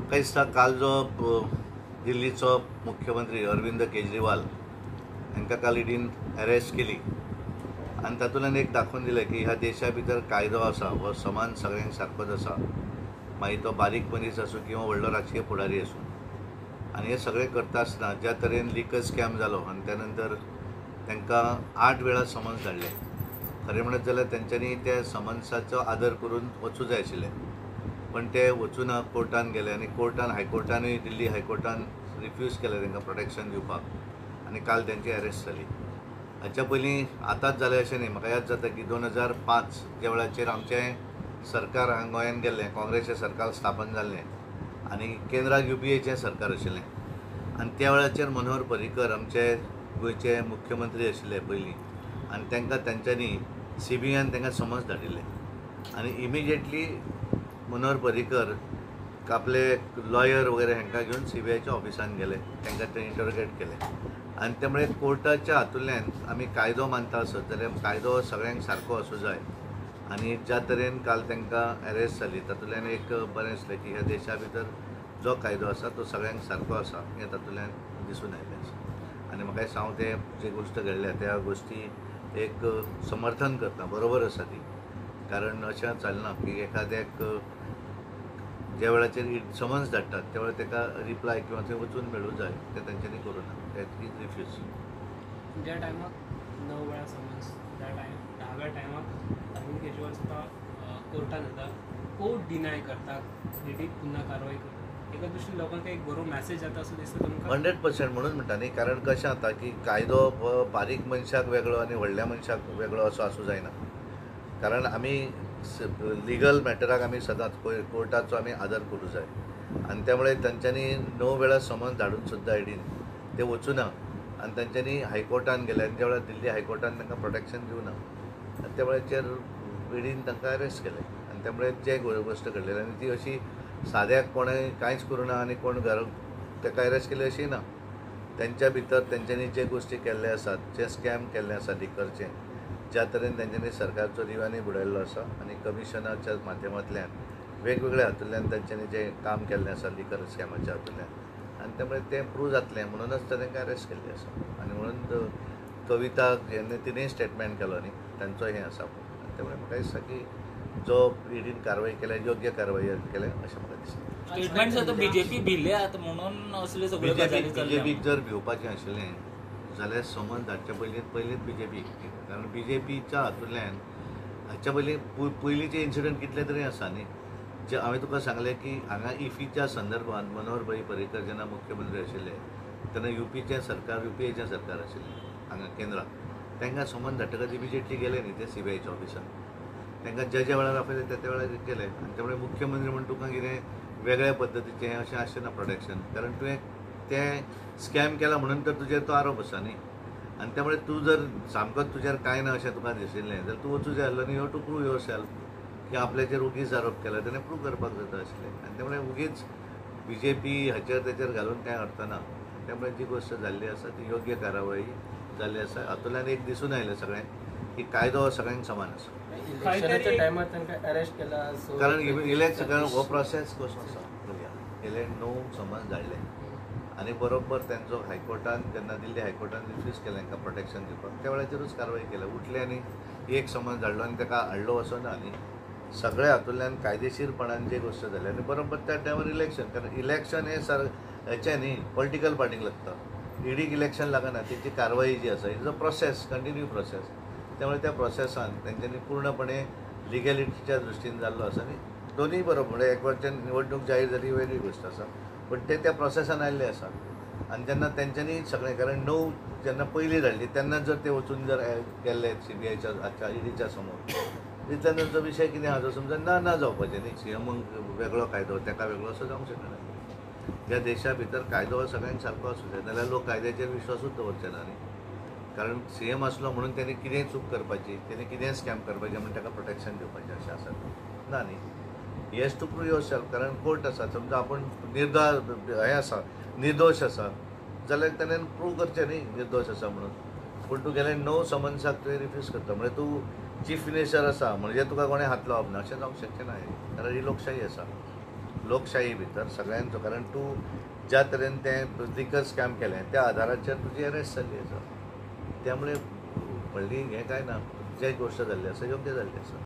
म्हाका दिसता काल जो दिल्लीचो मुख्यमंत्री अरविंद केजरीवाल हांकां काल ईडीन अरेस्ट केली आनी तातूंतल्यान एक दाखोवन दिलें की ह्या देशा भितर कायदो आसा हो समान सगळ्यांक सारकोच आसा, मागीर तो बारीक मनीस आसूं किंवा व्हडलो राजकीय फुडारी आसूं. आनी हे सगळें करता आसतना ज्या तरेन लिकर स्कॅम जालो आनी त्या नंतर तांकां 8 वेळा समन्स धाडले. खरें म्हणत जाल्यार तेंच्यांनी त्या समन्साचो आदर करून वचूं जाय आशिल्लें, पण ते वचूना, कोर्टान गेले आनी कोर्टान हायकोर्टानूय दिल्ली हायकोर्टान रिफ्यूज केलें तांकां प्रोटेक्शन दिवपाक आनी काल त्यांची अरेस्ट जाली. हाच्या पयलीं आतांच जालें अशें न्ही. म्हाका याद जाता की 2005 ज्या वेळाचेर आमचें सरकार हांगा गोंयांत गेल्लें, काँग्रेसचें सरकार स्थापन जाल्लें आनी केंद्राक UPAचें सरकार आशिल्लें आनी त्या वेळाचेर मनोहर पर्रीकर आमचे गोंयचे मुख्यमंत्री आशिल्ले पयलीं आनी तांकां तेंच्यांनी CBIन तांकां समन्स धाडिल्लें आनी इमिजिएटली मनोहर पर्रीकर आपले लॉयर वगैरे हांकां घेवन CBIच्या ऑफिसान गेले, तांकां ते इंटरोगेट केले आनी त्यामुळे कोर्टाच्या हातूंतल्यान आमी कायदो मानता आसत जाल्यार कायदो सगळ्यांक सारको आसूं जाय. आनी ज्या तरेन काल तांकां अरेस्ट जाली तातूंतल्यान एक बरें दिसलें की ह्या देशा भितर जो कायदो आसा तो सगळ्यांक सारको आसा हें तातूंतल्यान दिसून आयलें आसा. आनी म्हाका दिसता हांव ते जी गोश्ट घडल्या त्या गोश्टी एक समर्थन करता, बरोबर आसा ती. कारण अशें चलना की एखाद्याक ज्या वेळाचेर समन्स धाडटात त्या वेळार ताका रिप्लाय किंवा थंय वचून मेळूं जाय, ते तेंच्यांनी करूना, ते रिफ्यूज. ज्या टायमाक 9 वेळा समन्स, त्या 10व्या टायमाक अरविंद केजरीवाल स्वता कोर्टान येता, कोर्ट डिनाय करता, ईडी पुन्हा कारवाई करता. एका दृश्टीन लोकांक एक बरो मॅसेज जाता असो दिसता तुमकां? 100% म्हणून म्हणटा न्ही. कारण कशें जाता की कायदो हो बारीक मनशाक वेगळो आनी व्हडल्या मनशाक वेगळो असो आसूं जायना. कारण आमी लिगल मॅटराक आमी सदांच कोर्टाचो आमी आदर करूं जाय आनी त्यामुळे तेंच्यांनी 9 वेळा समन्स धाडून सुद्दां ईडीन ते वचूना आनी तेंच्यांनी हायकोर्टान गेले आनी त्या वेळार दिल्ली हायकोर्टान तांकां प्रोटेक्शन दिवना आनी त्या वेळाचेर ईडीन तांकां अरेस्ट केलें आनी त्यामुळे जे गोश्ट घडलेली आनी ती अशी साद्याक कोणें कांयच करूना आनी कोण ताका अरेस्ट केली अशी ना. तेंच्या भितर तेंच्यांनी जे गोश्टी केल्ले आसात, जे स्कॅम केल्ले आसा लिकरचे, ज्या तरेन तेंच्यांनी सरकारचो दिवाणी बुडयल्लो आसा आनी कमिशनाच्या माध्यमांतल्यान वेगवेगळ्या हातूंतल्यान तेंच्यांनी जें काम केल्लें आसा लिकर स्कॅमाच्या हातूंतल्यान आनी त्यामुळे तें प्रूव जातलें म्हणूनच तांकां अरेस्ट केल्ली आसा. आनी म्हणून कविता जेन्ना तिणेंय स्टेटमेंट केलो न्ही तांचो हें आसा. त्यामुळे म्हाका दिसता की जो ईडीन कारवाय केल्या योग्य कारवाई केल्या अशें म्हाका दिसता. स्टेटमेंट जाता BJP भिले आतां म्हणून असले सगळे गजाली चल्ल्या. BJPक जर भिवपाचें आशिल्लें जाल्यार समन्स धाडच्या पयलींच BJP, कारण BJPच्या हातूंतल्यान हाच्या पयलींचे इन्सिडंट कितले तरी आसा न्ही. जे हांवें तुका सांगलें की हांगा इफीच्या संदर्भांत मनोहर भाई पर्रीकर जेन्ना मुख्यमंत्री आशिल्ले तेन्ना UPAचें सरकार आशिल्लें हांगा केंद्राक, तांकां समन्स धाडटकच इमिजिएटली गेले न्ही ते CBIच्या ऑफिसान, तांकां ज्या वेळार आपयलें त्या वेळार केलें आनी त्यामुळे मुख्यमंत्री म्हण तुका कितें वेगळ्या पद्दतीचें अशें आसचें ना प्रोटेक्शन. कारण तुवें तें स्कॅम केला म्हणून तर तुजेर तो आरोप आसा न्ही आनी त्यामुळे तूं जर सामकोच तुजेर कांय ना अशें तुका दिशिल्लें जाल्यार तूं वचूं जाय आसलो न्ही. You have to prove yourself की आपल्याचेर उगीच आरोप केला, तेणें प्रूव करपाक जाता आशिल्लें आनी त्यामुळे उगीच BJP हाचेर तेचेर घालून कांय अर्थ ना. त्यामुळे जी गोश्ट जाल्ली आसा ती योग्य कारवाई जाल्ली आसा. हातूंतल्यान एक दिसून आयलें सगळें की कायदो हो सगळ्यांक समान आसा. इलेक्शनाच्या टायमार तांकां अरेस्ट केला. कारण इलेक्शन हो प्रोसेस कसो आसा गेले 9 समन्स धाडले आनी बरोबर तेंचो हायकोर्टान जेन्ना दिल्ली हायकोर्टान रिफ्यूज केलें तांकां प्रोटेक्शन दिवपाक त्या वेळाचेरूच कारवाई केल्या. उठले आनी एक समन्स धाडलो आनी ताका हाडलो वचना न्ही. सगळ्या हातूंतल्यान कायदेशीरपणान जी गोश्ट जाली आनी बरोबर त्या टायमार इलेक्शन, कारण इलेक्शन हें हेचें न्ही, पॉलिटिकल पार्टीक लागता. ईडीक इलेक्शन लागना, तेची कारवाई जी आसा is a process, continue process. त्यामुळे त्या प्रोसेसान तेंच्यांनी पूर्णपणे लिगॅलिटीच्या दृश्टीन जाल्लो आसा न्ही. दोनूय बरोबर, म्हणजे एक वटेन निवडणूक जाहीर जाली वेगळी गोश्ट आसा, पण ते त्या प्रोसेसान आयल्ले आसा आनी जेन्ना तेंच्यांनी सगळें, कारण 9 जेन्ना पयलीं धाडली तेन्ना जर ते वचून जर गेल्ले CBIच्या हाच्या ईडीच्या समोर तितल्यान तेंचो विशय कितें आहा तो समजा ना जावपाचें न्ही. CMक वेगळो कायदो ताका वेगळो असो जावंक शकना. ह्या देशा भितर कायदो हो सगळ्यांक सारको आसूं जाय, नाल्यार लोक कायद्याचेर विश्वासूच दवरचे ना न्ही. कारण CM आसलो म्हणून तेणी कितेंय चूक करपाची, तेणी कितेंय स्कॅम करपाचें म्हणून ताका प्रोटेक्शन दिवपाचें अशें आसा ना न्ही. He has to prove yourself. कारण कोर्ट आसा, समजा आपूण हें आसा, निर्दोश आसा जाल्यार तेणेन प्रूव करचें न्ही निर्दोश आसा म्हणून. पूण तूं गेले 9 समन्साक तुवें रिफ्यूज करता म्हणजे तूं चीफ मिनिस्टर आसा म्हणजे तुका कोणें हात लावप ना अशें जावंक शकचें ना. कारण ही लोकशाही आसा. लोकशाही भितर सगळ्यांचो, कारण तूं ज्या तरेन तें लिकर स्कॅम केलें त्या आधाराचेर तुजी अरेस्ट जाल्ली आसा. त्यामुळे व्हडली हें कांय ना, जे गोश्ट जाल्ली आसा योग्य जाल्ली आसा.